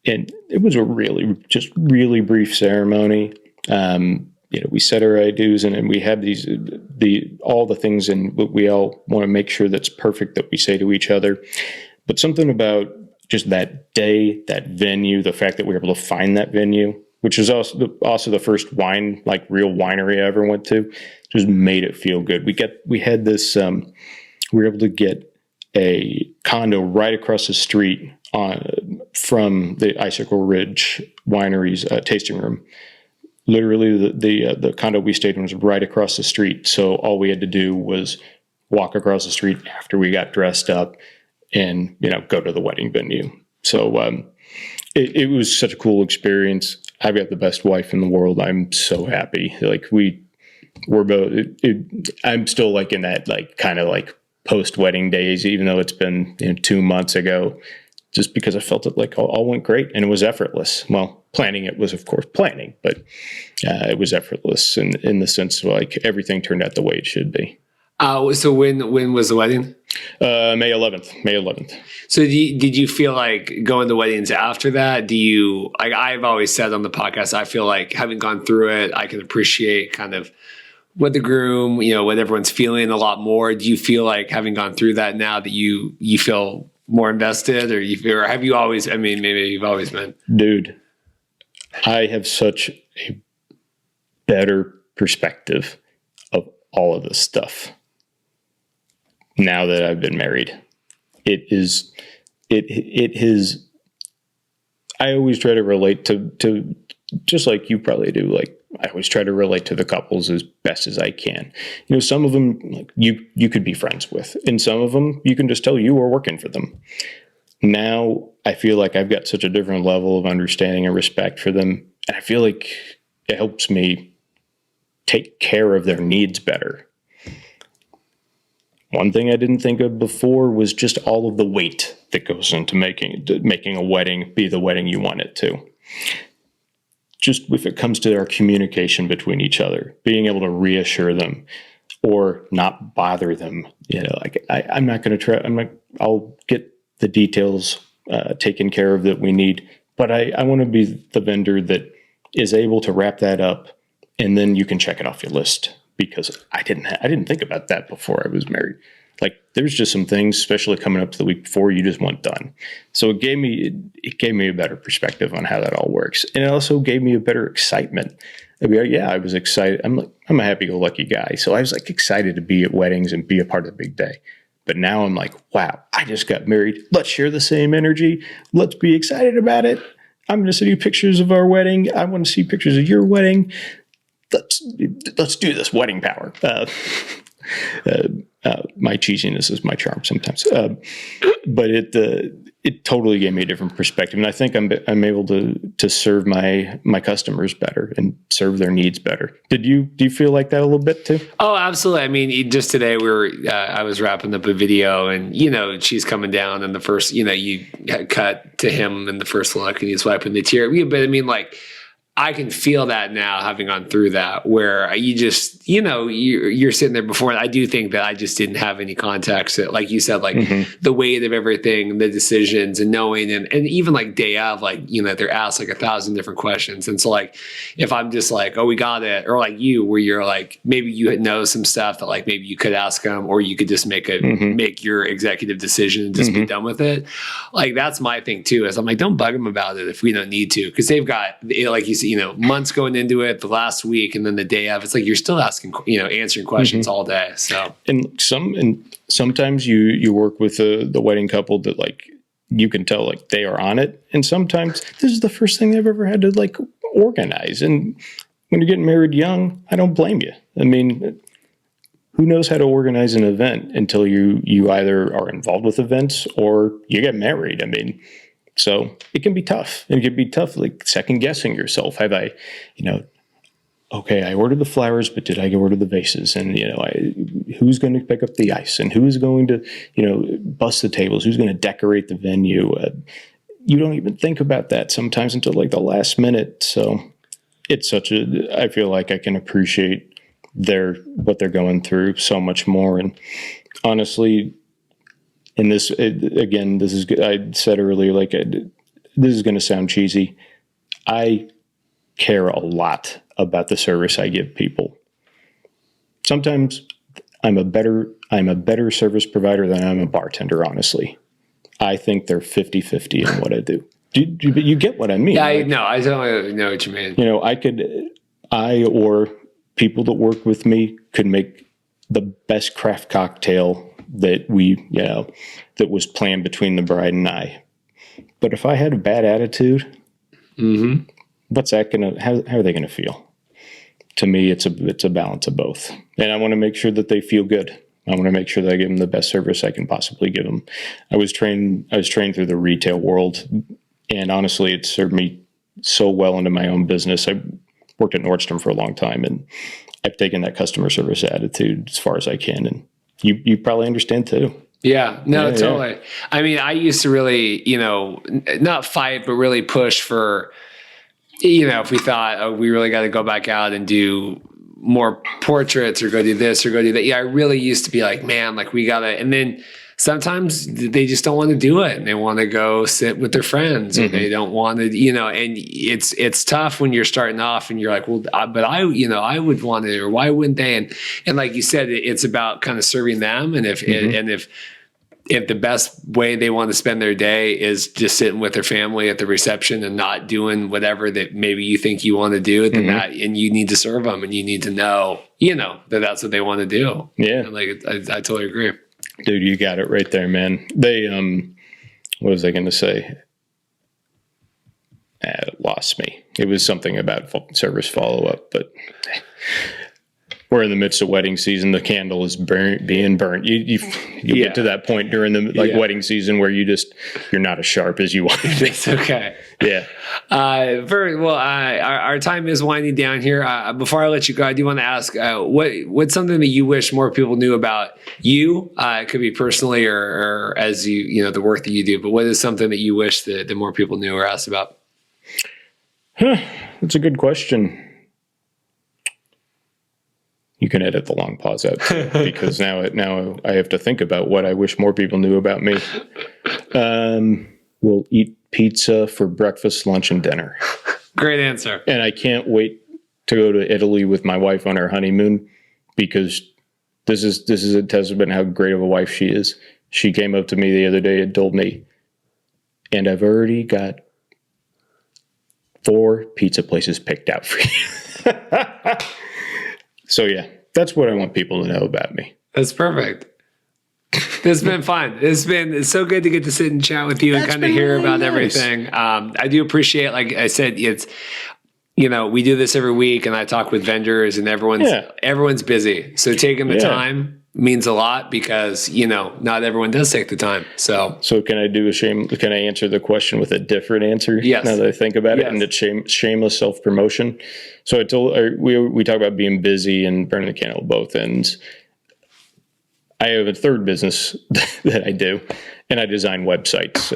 S2: and it was a really brief ceremony. We said our I do's, and we have all the things, and we all want to make sure that's perfect that we say to each other. But something about just that day, that venue, the fact that we were able to find that venue, which is also the first real winery I ever went to, just made it feel good. We had this, we were able to get a condo right across the street from the Icicle Ridge Winery's tasting room. Literally, the condo we stayed in was right across the street. So all we had to do was walk across the street after we got dressed up and, go to the wedding venue. So it was such a cool experience. I've got the best wife in the world. I'm so happy. We're both, I'm still in that kind of post-wedding days, even though it's been 2 months ago, just because I felt it all went great, and it was effortless. Well, planning it was, of course, planning, but it was effortless in the sense of everything turned out the way it should be.
S1: So when was the wedding?
S2: May 11th.
S1: So did you feel going to weddings after that? Do you, I've always said on the podcast, I feel having gone through it, I can appreciate kind of what the groom, what everyone's feeling a lot more. Do you feel having gone through that now that you feel more invested, or have you always, maybe you've always been?
S2: Dude, I have such a better perspective of all of this stuff now that I've been married. It is, I always try to relate to just like you probably do. I always try to relate to the couples as best as I can. Some of them you could be friends with, and some of them you can just tell you are working for them. Now I feel I've got such a different level of understanding and respect for them, and I feel it helps me take care of their needs better. One thing I didn't think of before was just all of the weight that goes into making a wedding be the wedding you want it to. Just if it comes to our communication between each other, being able to reassure them, or not bother them. Like I'm not going to try. I'll get the details taken care of that we need, but I want to be the vendor that is able to wrap that up, and then you can check it off your list, because I didn't think about that before I was married. Like there's just some things, especially coming up to the week before, you just want done. So it gave me a better perspective on how that all works, and it also gave me a better excitement. I was excited. I'm a happy-go-lucky guy, so I was like excited to be at weddings and be a part of the big day. But now I'm like, wow, I just got married. Let's share the same energy. Let's be excited about it. I'm going to send you pictures of our wedding. I want to see pictures of your wedding. Let's do this. Wedding power. My cheesiness is my charm sometimes, but it totally gave me a different perspective, and I think I'm able to serve my customers better and serve their needs better. Do you feel like that a little bit too?
S1: Oh, absolutely. I mean, just today I was wrapping up a video, and she's coming down, and the first you cut to him in the first look, and he's wiping the tear. But I mean, like, I can feel that now, having gone through that, where you just, you're sitting there before. And I do think that I just didn't have any context. Like you said, like the weight of everything, the decisions, and knowing, and even like day of, like, they're asked like 1,000 different questions. And so, like, if I'm just like, oh, we got it, or like you, where you're like, maybe you know some stuff that like maybe you could ask them, or you could just make your executive decision and just be done with it. Like, that's my thing too, is I'm like, don't bug them about it if we don't need to, because they've got, like you said, months going into it, the last week, and then the day of, it's like you're still asking, answering questions all day. So, and
S2: sometimes you work with the wedding couple that, like, you can tell like they are on it, and sometimes this is the first thing they've ever had to like organize. And when you're getting married young, I don't blame you. I mean, who knows how to organize an event until you either are involved with events or you get married? I mean, so it can be tough. It can be tough, like second guessing yourself. Have I, okay, I ordered the flowers, but did I order the vases? And, who's going to pick up the ice, and who's going to, bust the tables? Who's going to decorate the venue? You don't even think about that sometimes until like the last minute. So it's I feel like I can appreciate what they're going through so much more. And honestly, and this is good. I said earlier, like, this is going to sound cheesy. I care a lot about the service I give people. Sometimes I'm a better service provider than I'm a bartender, honestly. I think they're 50-50 in what I do. But you get what I mean.
S1: Yeah,
S2: like,
S1: I totally know what you mean.
S2: I or people that work with me could make the best craft cocktail that that was planned between the bride and I. But if I had a bad attitude, what's that how are they gonna feel? To me, it's a balance of both. And I want to make sure that they feel good. I want to make sure that I give them the best service I can possibly give them. I was trained through the retail world, and honestly, it served me so well into my own business. I worked at Nordstrom for a long time, and I've taken that customer service attitude as far as I can, and you probably understand too.
S1: Yeah, no, totally. Yeah. I mean, I used to really, not fight, but really push for, if we thought, oh, we really got to go back out and do more portraits or go do this or go do that. Yeah, I really used to be like, man, like we got to, and then sometimes they just don't want to do it, and they want to go sit with their friends, or they don't want to, and it's tough when you're starting off and you're like, well, but I would want to, or why wouldn't they? And like you said, it's about kind of serving them. And if the best way they want to spend their day is just sitting with their family at the reception and not doing whatever that maybe you think you want to do, then and you need to serve them, and you need to know, that that's what they want to do.
S2: Yeah.
S1: And like, I totally agree.
S2: Dude, you got it right there, man. They, what was I going to say? It lost me. It was something about service follow-up, but we're in the midst of wedding season. The candle is being burnt. You get to that point during the wedding season where you're not as sharp as you want to be.
S1: It's okay.
S2: Yeah.
S1: Very well. Our time is winding down here. Before I let you go, I do want to ask, what's something that you wish more people knew about you? It could be personally or as the work that you do, but what is something that you wish that more people knew or asked about?
S2: That's a good question. You can edit the long pause out too, because now I have to think about what I wish more people knew about me. We'll eat pizza for breakfast, lunch, and dinner.
S1: Great answer.
S2: And I can't wait to go to Italy with my wife on our honeymoon, because this is a testament how great of a wife she is. She came up to me the other day and told me, and I've already got 4 pizza places picked out for you. So yeah, that's what I want people to know about me.
S1: That's perfect. It's been fun. It's so good to get to sit and chat with you and kind of hear
S2: really
S1: about
S2: nice.
S1: Everything. I do appreciate, like I said, it's, we do this every week, and I talk with vendors, and everyone's busy. So taking the time means a lot, because, not everyone does take the time. So
S2: can I answer the question with a different answer?
S1: Yes.
S2: Now that I think about it, and it's shameless self-promotion. So we talk about being busy and burning the candle at both ends. I have a third business that I do, and I design websites.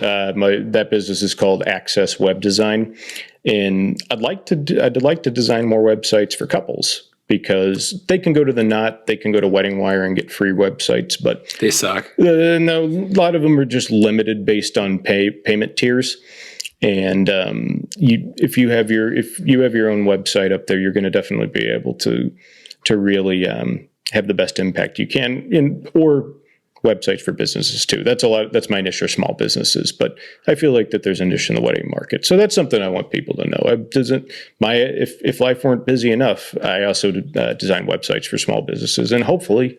S2: That business is called Access Web Design, and I'd like to design more websites for couples, because they can go to the Knot, they can go to Wedding Wire and get free websites, but
S1: they suck.
S2: No, a lot of them are just limited based on payment tiers. And if you have your own website up there, you're going to definitely be able to really have the best impact you can, or websites for businesses too. That's my niche, for small businesses, but I feel like that there's a niche in the wedding market. So that's something I want people to know. If life weren't busy enough, I also design websites for small businesses, and hopefully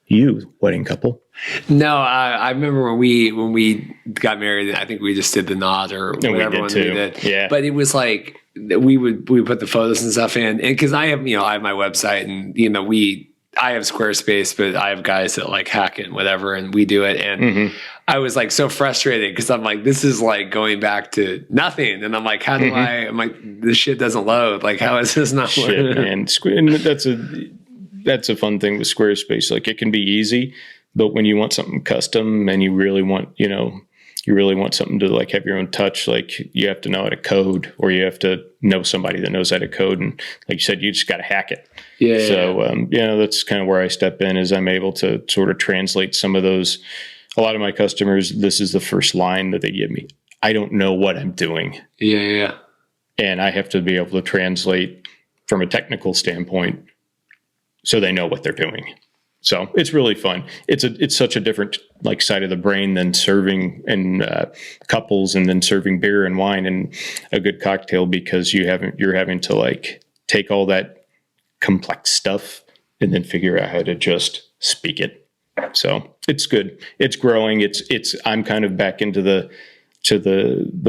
S2: you, wedding couple.
S1: No, I remember when we got married, I think we just did the Knot or whatever one we did.
S2: Yeah.
S1: But it was like we put the photos and stuff in, and because I have my website, and I have Squarespace, but I have guys that like hack it and whatever, and we do it. And I was like so frustrated, because I'm like, this is like going back to nothing. And I'm like, how do I'm like, this shit doesn't load. Like, how is this not
S2: shit, man? And that's a fun thing with Squarespace. Like, it can be easy, but when you want something custom and you really want something to like have your own touch, like you have to know how to code, or you have to know somebody that knows how to code. And like you said, you just got to hack it. Yeah. So, that's kind of where I step in, is I'm able to sort of translate some of those. A lot of my customers, this is the first line that they give me. I don't know what I'm doing.
S1: Yeah. And
S2: I have to be able to translate from a technical standpoint so they know what they're doing. So it's really fun. It's such a different like side of the brain than serving in couples, and then serving beer and wine and a good cocktail, because you're having to like take all that complex stuff and then figure out how to just speak it. So it's good. It's growing. I'm kind of back into the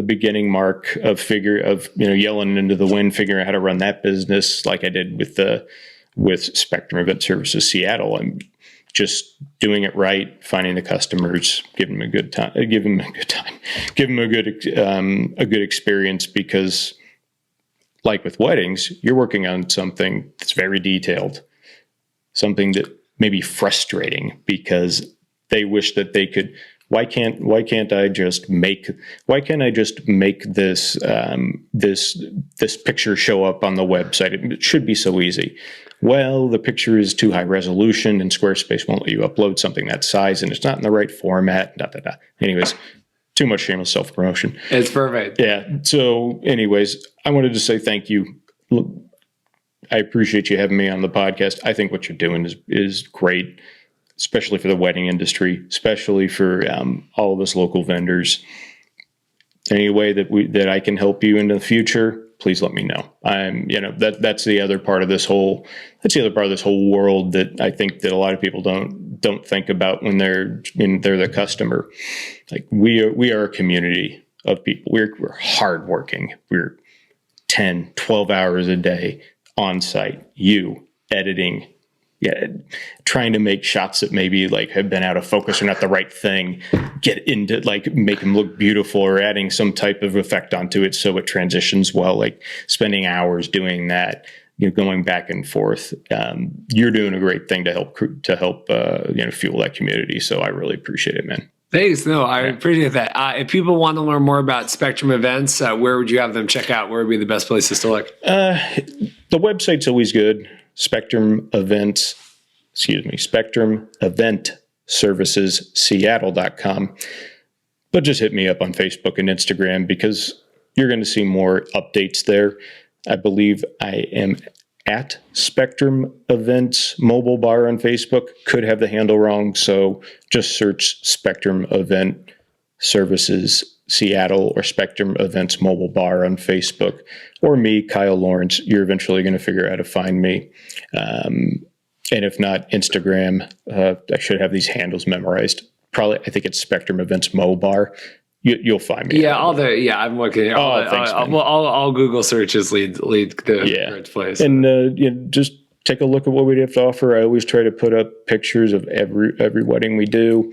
S2: beginning mark of yelling into the wind, figuring out how to run that business like I did with Spectrum Event Services Seattle. I'm just doing it right, finding the customers, giving them a good experience, because like with weddings, you're working on something that's very detailed, something that may be frustrating, because they wish that they could. Why can't I just make this this picture show up on the website? It should be so easy. Well, the picture is too high resolution, and Squarespace won't let you upload something that size, and it's not in the right format. Anyways, too much shameless self-promotion.
S1: It's perfect.
S2: Yeah. So anyways, I wanted to say thank you. I appreciate you having me on the podcast. I think what you're doing is great, especially for the wedding industry, especially for all of us local vendors. Any way that I can help you in the future, please let me know. That's the other part of this whole world that I think that a lot of people don't think about when they're the customer. Like we are a community of people. We're hardworking. We're 10, 12 hours a day on site, editing, trying to make shots that maybe like have been out of focus or not the right thing, get into like make them look beautiful, or adding some type of effect onto it so it transitions well, like spending hours doing that, going back and forth. You're doing a great thing to help fuel that community. So I really appreciate it, man.
S1: Thanks. No, I appreciate that. If people want to learn more about Spectrum Events, where would you have them check out? Where would be the best places to look?
S2: The website's always good. Spectrum Events Spectrum Event Services Seattle.com. But just hit me up on Facebook and Instagram because you're going to see more updates there. I believe I am at Spectrum Events Mobile Bar on Facebook. Could have the handle wrong, so just search Spectrum Event Services Seattle or Spectrum Events Mobile Bar on Facebook, or me, Kyle Lawrence. You're eventually going to figure out how to find me. And if not, Instagram. I should have these handles memorized. Probably, I think it's Spectrum Events Mo Bar. You'll find me.
S1: Yeah, I'm looking. All Google searches lead the right place.
S2: And just take a look at what we have to offer. I always try to put up pictures of every wedding we do.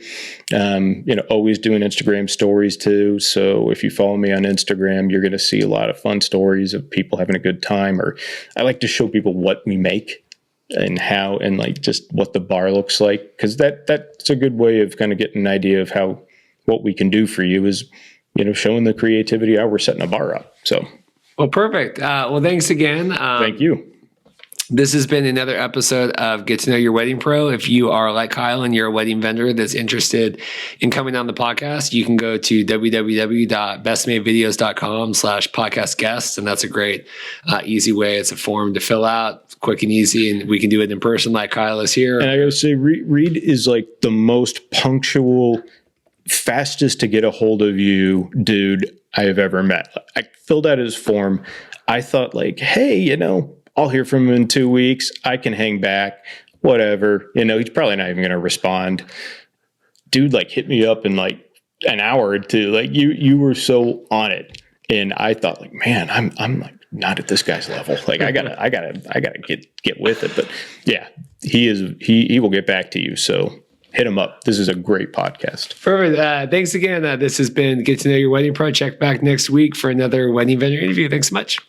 S2: Always doing Instagram stories too. So if you follow me on Instagram, you're going to see a lot of fun stories of people having a good time. Or I like to show people what we make and how, and like just what the bar looks like, because that's a good way of kind of getting an idea of what we can do for you is, showing the creativity how we're setting a bar up. So,
S1: well, perfect. Well, thanks again.
S2: Thank you.
S1: This has been another episode of Get to Know Your Wedding Pro. If you are like Kyle and you're a wedding vendor that's interested in coming on the podcast, you can go to www.bestmadevideos.com/podcast guests. And that's a great, easy way. It's a form to fill out, quick and easy. And we can do it in person like Kyle is here.
S2: And I got to say, Reed is like the most punctual, fastest to get a hold of you dude I have ever met. I filled out his form. I thought like, hey, I'll hear from him in 2 weeks. I can hang back, whatever. He's probably not even going to respond. Dude, hit me up in an hour or two. You were so on it. And I thought man, I'm not at this guy's level. I gotta get with it. But yeah, he will get back to you. So hit him up. This is a great podcast.
S1: Perfect. Thanks again. This has been Get to Know Your Wedding Pro. Check back next week for another wedding vendor interview. Thanks so much.